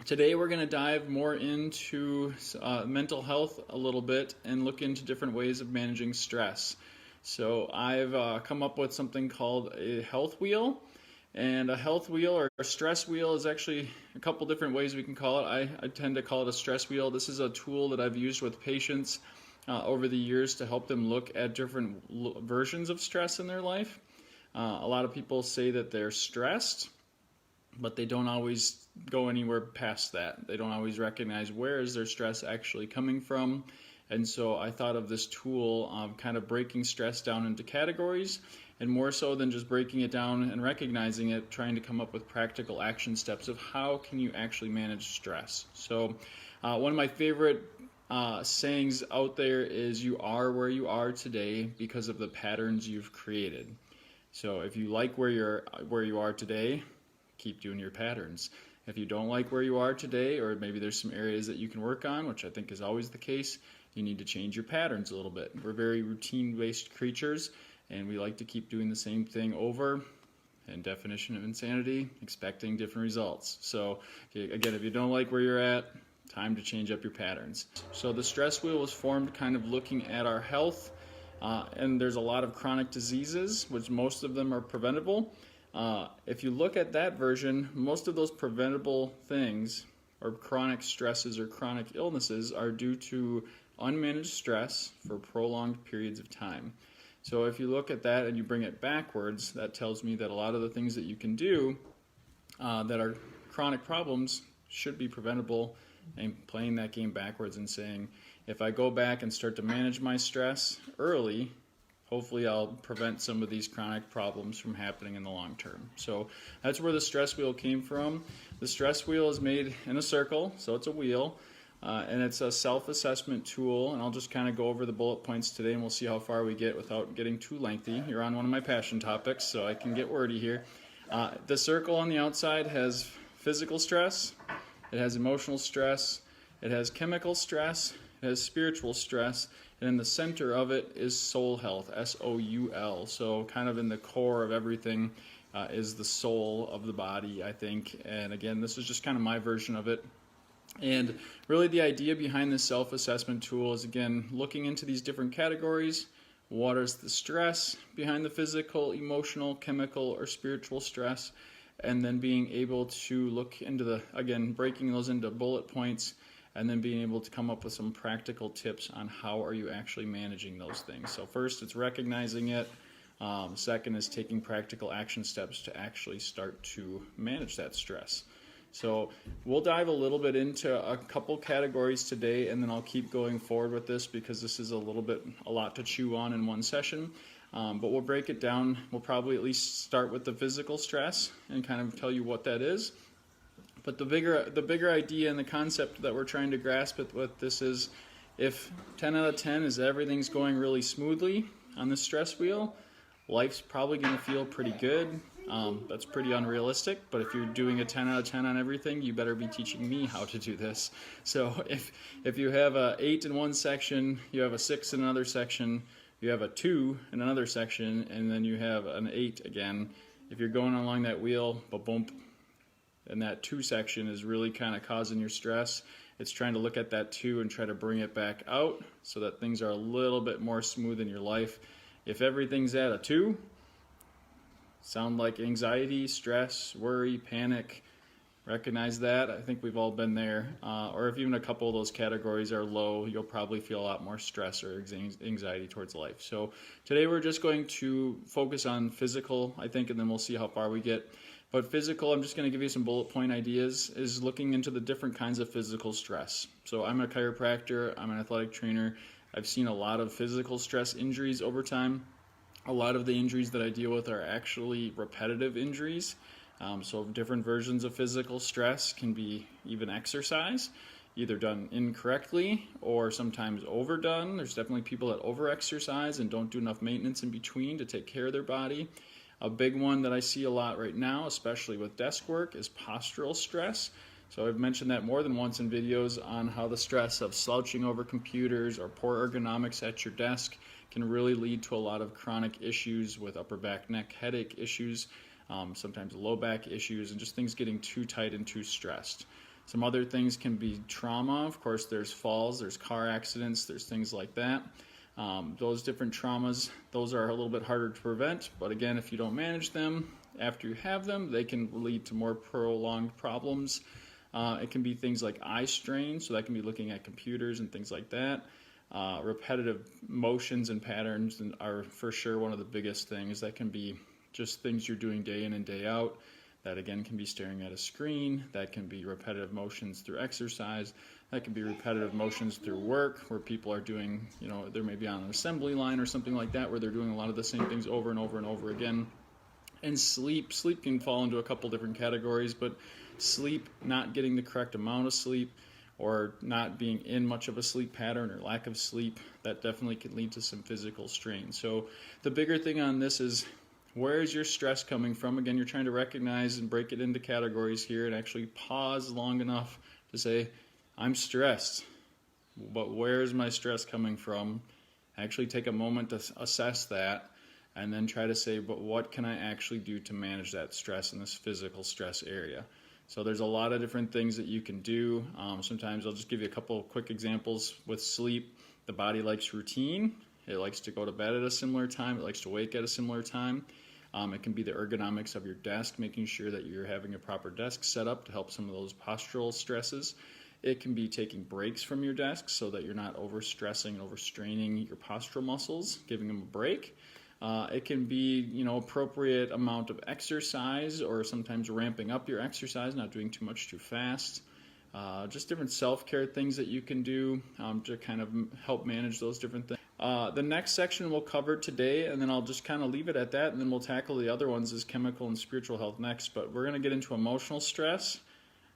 Today we're going to dive more into mental health a little bit and look into different ways of managing stress. So I've come up with something called a health wheel. And a health wheel or a stress wheel is actually a couple different ways we can call it. I tend to call it a stress wheel. This is a tool that I've used with patients over the years to help them look at different versions of stress in their life. A lot of people say that they're stressed, but they don't always go anywhere past that. They don't always recognize where is their stress actually coming from. And so I thought of this tool kind of breaking stress down into categories, and more so than just breaking it down and recognizing it, trying to come up with practical action steps of how can you actually manage stress. So one of my favorite sayings out there is you are where you are today because of the patterns you've created. So if you like where you are today, keep doing your patterns. If you don't like where you are today, or maybe there's some areas that you can work on, which I think is always the case, you need to change your patterns a little bit. We're very routine-based creatures, and we like to keep doing the same thing over. And definition of insanity, expecting different results. So again, if you don't like where you're at, time to change up your patterns. So the stress wheel was formed kind of looking at our health, and there's a lot of chronic diseases, which most of them are preventable. If you look at that version, most of those preventable things or chronic stresses or chronic illnesses are due to unmanaged stress for prolonged periods of time. So if you look at that and you bring it backwards, that tells me that a lot of the things that you can do that are chronic problems should be preventable, and playing that game backwards and saying, if I go back and start to manage my stress early, hopefully I'll prevent some of these chronic problems from happening in the long term. So that's where the stress wheel came from. The stress wheel is made in a circle, so it's a wheel, and it's a self-assessment tool, and I'll just kind of go over the bullet points today and we'll see how far we get without getting too lengthy. You're on one of my passion topics, so I can get wordy here. The circle on the outside has physical stress, it has emotional stress, it has chemical stress, it has spiritual stress, and in the center of it is soul health, S-O-U-L. So kind of in the core of everything is the soul of the body, I think. And again, this is just kind of my version of it. And really the idea behind this self-assessment tool is, again, looking into these different categories. What is the stress behind the physical, emotional, chemical, or spiritual stress? And then being able to look into breaking those into bullet points, and then being able to come up with some practical tips on how are you actually managing those things. So first, it's recognizing it. Second is taking practical action steps to actually start to manage that stress. So we'll dive a little bit into a couple categories today, and then I'll keep going forward with this because this is a lot to chew on in one session. But we'll break it down. We'll probably at least start with the physical stress and kind of tell you what that is. But the bigger idea and the concept that we're trying to grasp with this is, if 10 out of 10 is everything's going really smoothly on the stress wheel, life's probably going to feel pretty good. That's pretty unrealistic, but if you're doing a 10 out of 10 on everything, you better be teaching me how to do this. So if you have a 8 in one section, you have a 6 in another section, you have a 2 in another section, and then you have an 8 again, if you're going along that wheel, ba-boom, and that 2 section is really kind of causing your stress, it's trying to look at that 2 and try to bring it back out so that things are a little bit more smooth in your life. If everything's at a 2, sound like anxiety, stress, worry, panic, recognize that. I think we've all been there. Or if even a couple of those categories are low, you'll probably feel a lot more stress or anxiety towards life. So today we're just going to focus on physical, I think, and then we'll see how far we get. But physical, I'm just going to give you some bullet point ideas, is looking into the different kinds of physical stress. So I'm a chiropractor, I'm an athletic trainer. I've seen a lot of physical stress injuries over time. A lot of the injuries that I deal with are actually repetitive injuries. So different versions of physical stress can be even exercise, either done incorrectly or sometimes overdone. There's definitely people that over-exercise and don't do enough maintenance in between to take care of their body. A big one that I see a lot right now, especially with desk work, is postural stress. So I've mentioned that more than once in videos on how the stress of slouching over computers or poor ergonomics at your desk can really lead to a lot of chronic issues with upper back, neck, headache issues, sometimes low back issues, and just things getting too tight and too stressed. Some other things can be trauma. Of course, there's falls, there's car accidents, there's things like that. Those different traumas, those are a little bit harder to prevent, but again, if you don't manage them after you have them, they can lead to more prolonged problems. It can be things like eye strain, so that can be looking at computers and things like that. Repetitive motions and patterns are for sure one of the biggest things. That can be just things you're doing day in and day out. That again can be staring at a screen. That can be repetitive motions through exercise. That can be repetitive motions through work, where people are doing, they're maybe on an assembly line or something like that, where they're doing a lot of the same things over and over and over again. And sleep can fall into a couple different categories, but sleep, not getting the correct amount of sleep, or not being in much of a sleep pattern, or lack of sleep, that definitely can lead to some physical strain. So the bigger thing on this is, where is your stress coming from? Again, you're trying to recognize and break it into categories here and actually pause long enough to say, I'm stressed, but where is my stress coming from? Actually take a moment to assess that, and then try to say, but what can I actually do to manage that stress in this physical stress area? So there's a lot of different things that you can do. Sometimes I'll just give you a couple of quick examples. With sleep, the body likes routine. It likes to go to bed at a similar time. It likes to wake at a similar time. It can be the ergonomics of your desk, making sure that you're having a proper desk set up to help some of those postural stresses. It can be taking breaks from your desk so that you're not overstressing and overstraining your postural muscles, giving them a break. It can be, appropriate amount of exercise, or sometimes ramping up your exercise, not doing too much too fast. Just different self-care things that you can do to kind of help manage those different things. The next section we'll cover today, and then I'll just kind of leave it at that, and then we'll tackle the other ones as chemical and spiritual health next. But we're going to get into emotional stress,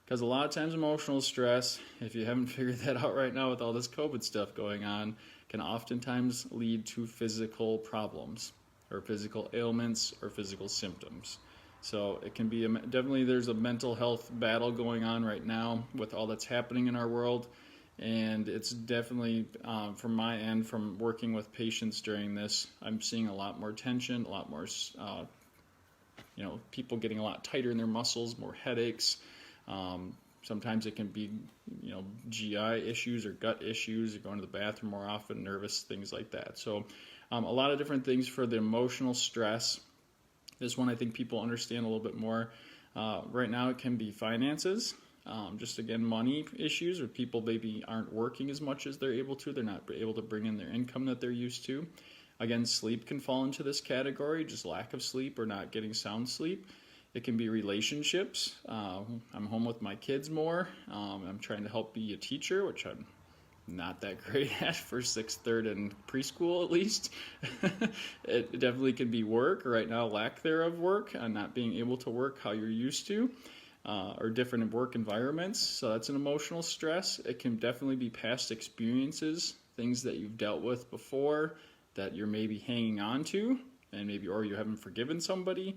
because a lot of times emotional stress, if you haven't figured that out right now with all this COVID stuff going on, can oftentimes lead to physical problems, or physical ailments, or physical symptoms. So it can be, definitely there's a mental health battle going on right now with all that's happening in our world. And it's definitely, from my end, from working with patients during this, I'm seeing a lot more tension, a lot more, people getting a lot tighter in their muscles, more headaches. Sometimes it can be, GI issues or gut issues, or going to the bathroom more often, nervous, things like that. So a lot of different things for the emotional stress. This one I think people understand a little bit more. Right now it can be finances. Just again, money issues, or people maybe aren't working as much as they're able to. They're not able to bring in their income that they're used to. Again, sleep can fall into this category, just lack of sleep or not getting sound sleep. It can be relationships. I'm home with my kids more. I'm trying to help be a teacher, which I'm not that great at for 6th, 3rd, and preschool at least. It definitely can be work, or right now lack thereof work, not being able to work how you're used to. Or different work environments. So that's an emotional stress. It can definitely be past experiences, things that you've dealt with before that you're maybe hanging on to, and or you haven't forgiven somebody.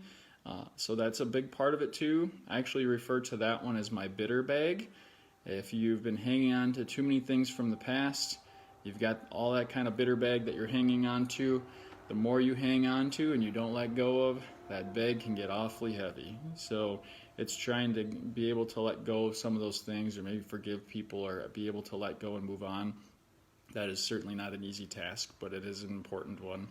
So that's a big part of it too. I actually refer to that one as my bitter bag. If you've been hanging on to too many things from the past, you've got all that kind of bitter bag that you're hanging on to. The more you hang on to and you don't let go of, that bag can get awfully heavy. So it's trying to be able to let go of some of those things, or maybe forgive people, or be able to let go and move on. That is certainly not an easy task, but it is an important one.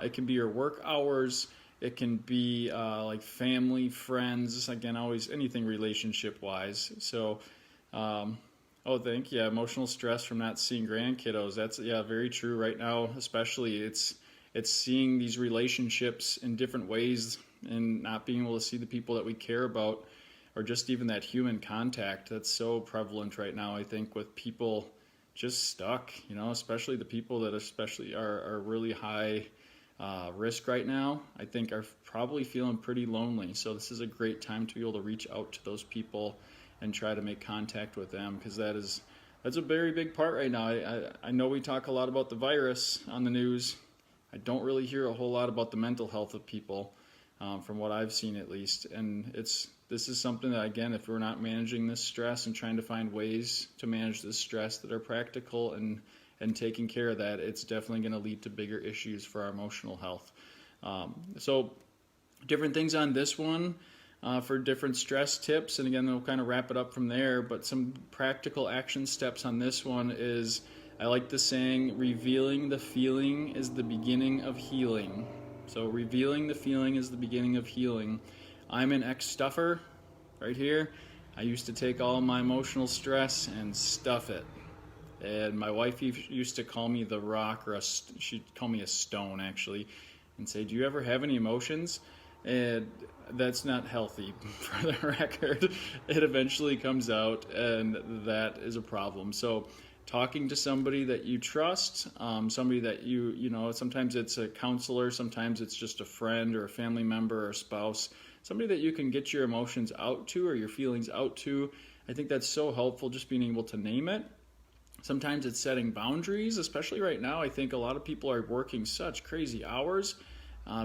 It can be your work hours. It can be like family, friends, again, always anything relationship-wise. So, emotional stress from not seeing grandkiddos. That's, very true right now, especially it's seeing these relationships in different ways and not being able to see the people that we care about, or just even that human contact. That's so prevalent right now, I think, with people just stuck, especially the people that especially are really high risk right now, I think are probably feeling pretty lonely. So this is a great time to be able to reach out to those people and try to make contact with them, because that's a very big part right now. I know we talk a lot about the virus on the news. I don't really hear a whole lot about the mental health of people, from what I've seen at least. And this is something that, again, if we're not managing this stress and trying to find ways to manage this stress that are practical and taking care of that, it's definitely going to lead to bigger issues for our emotional health. So different things on this one. for different stress tips, and again, we'll kind of wrap it up from there. But some practical action steps on this one is, I like the saying, revealing the feeling is the beginning of healing. So revealing the feeling is the beginning of healing. I'm an ex-stuffer right here. I used to take all my emotional stress and stuff it. And my wife used to call me the rock, or she'd call me a stone, actually, and say, do you ever have any emotions? And that's not healthy, for the record. It eventually comes out, and that is a problem. So talking to somebody that you trust, somebody that you know, sometimes it's a counselor, sometimes it's just a friend or a family member or a spouse, somebody that you can get your emotions out to or your feelings out to. I think that's so helpful, just being able to name it. Sometimes it's setting boundaries, especially right now. I think a lot of people are working such crazy hours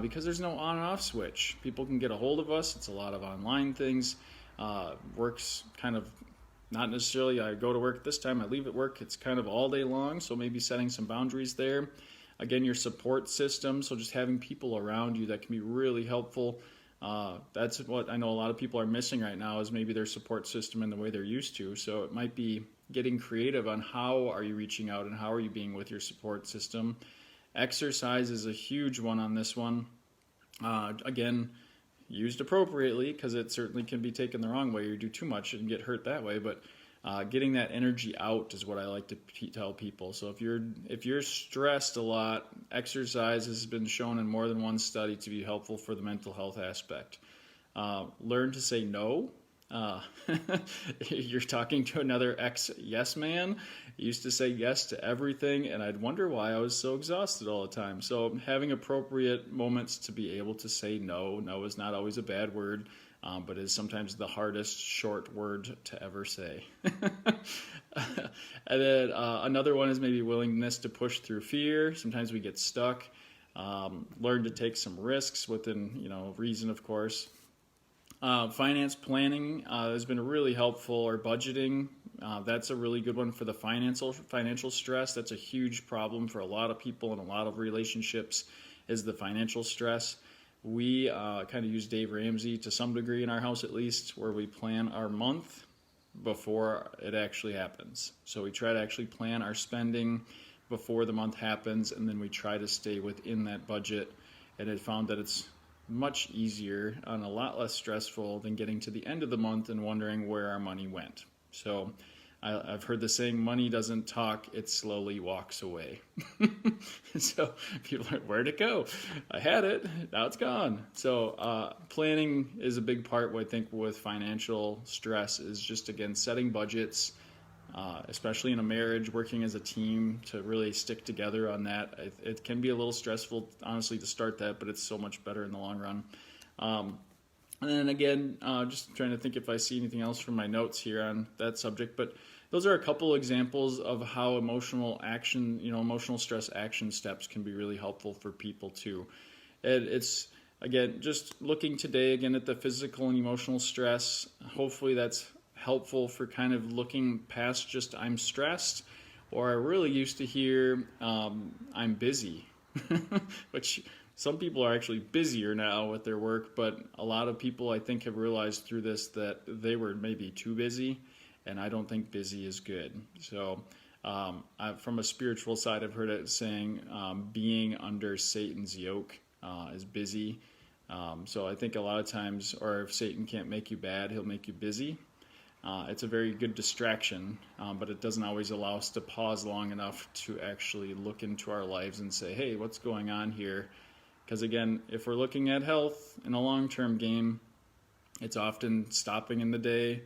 because there's no on and off switch. People can get a hold of us. It's a lot of online things. Works kind of not necessarily I go to work at this time, I leave at work. It's kind of all day long, so maybe setting some boundaries there. Again, your support system, so just having people around you that can be really helpful. That's what I know a lot of people are missing right now, is maybe their support system in the way they're used to. So it might be getting creative on how are you reaching out and how are you being with your support system. Exercise is a huge one on this one. Again, used appropriately, because it certainly can be taken the wrong way or do too much and get hurt that way, but getting that energy out is what I like to tell people. So if you're stressed a lot, exercise has been shown in more than one study to be helpful for the mental health aspect. Learn to say no. You're talking to another ex-yes man. I used to say yes to everything, and I'd wonder why I was so exhausted all the time. So having appropriate moments to be able to say no. No is not always a bad word, but is sometimes the hardest short word to ever say. And then another one is maybe willingness to push through fear. Sometimes we get stuck. Learn to take some risks within, reason, of course. Finance planning has been really helpful, or budgeting. That's a really good one for the financial stress. That's a huge problem for a lot of people and a lot of relationships, is the financial stress. We kind of use Dave Ramsey to some degree in our house, at least, where we plan our month before it actually happens. So we try to actually plan our spending before the month happens, and then we try to stay within that budget. And it found that it's much easier and a lot less stressful than getting to the end of the month and wondering where our money went. So I've heard the saying, money doesn't talk, it slowly walks away. So people are, where'd it go? I had it, now it's gone. So planning is a big part, I think, with financial stress, is just, again, setting budgets, especially in a marriage, working as a team to really stick together on that. It can be a little stressful, honestly, to start that, but it's so much better in the long run. And then again, just trying to think if I see anything else from my notes here on that subject, but those are a couple examples of how emotional stress action steps can be really helpful for people too. It's, again, just looking today again at the physical and emotional stress. Hopefully that's helpful for kind of looking past just I'm stressed, or I really used to hear I'm busy, which some people are actually busier now with their work, but a lot of people, I think, have realized through this that they were maybe too busy, and I don't think busy is good. So from a spiritual side, I've heard it saying being under Satan's yoke is busy. So I think a lot of times, or if Satan can't make you bad, he'll make you busy. It's a very good distraction, but it doesn't always allow us to pause long enough to actually look into our lives and say, hey, what's going on here? Because again, if we're looking at health in a long-term game, it's often stopping in the day,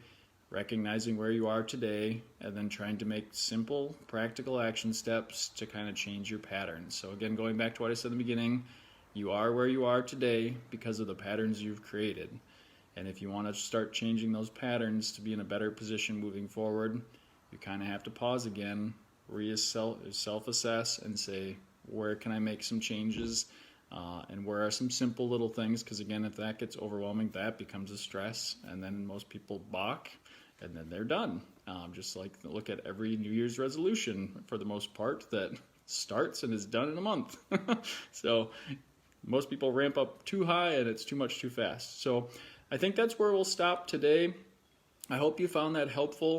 recognizing where you are today, and then trying to make simple, practical action steps to kind of change your patterns. So again, going back to what I said in the beginning, you are where you are today because of the patterns you've created. And if you want to start changing those patterns to be in a better position moving forward, you kind of have to pause again, self-assess, and say, where can I make some changes? And where are some simple little things? Because again, if that gets overwhelming, that becomes a stress, and then most people balk, and then they're done. Just like look at every New Year's resolution, for the most part, that starts and is done in a month. So most people ramp up too high, and it's too much too fast. So I think that's where we'll stop today. I hope you found that helpful.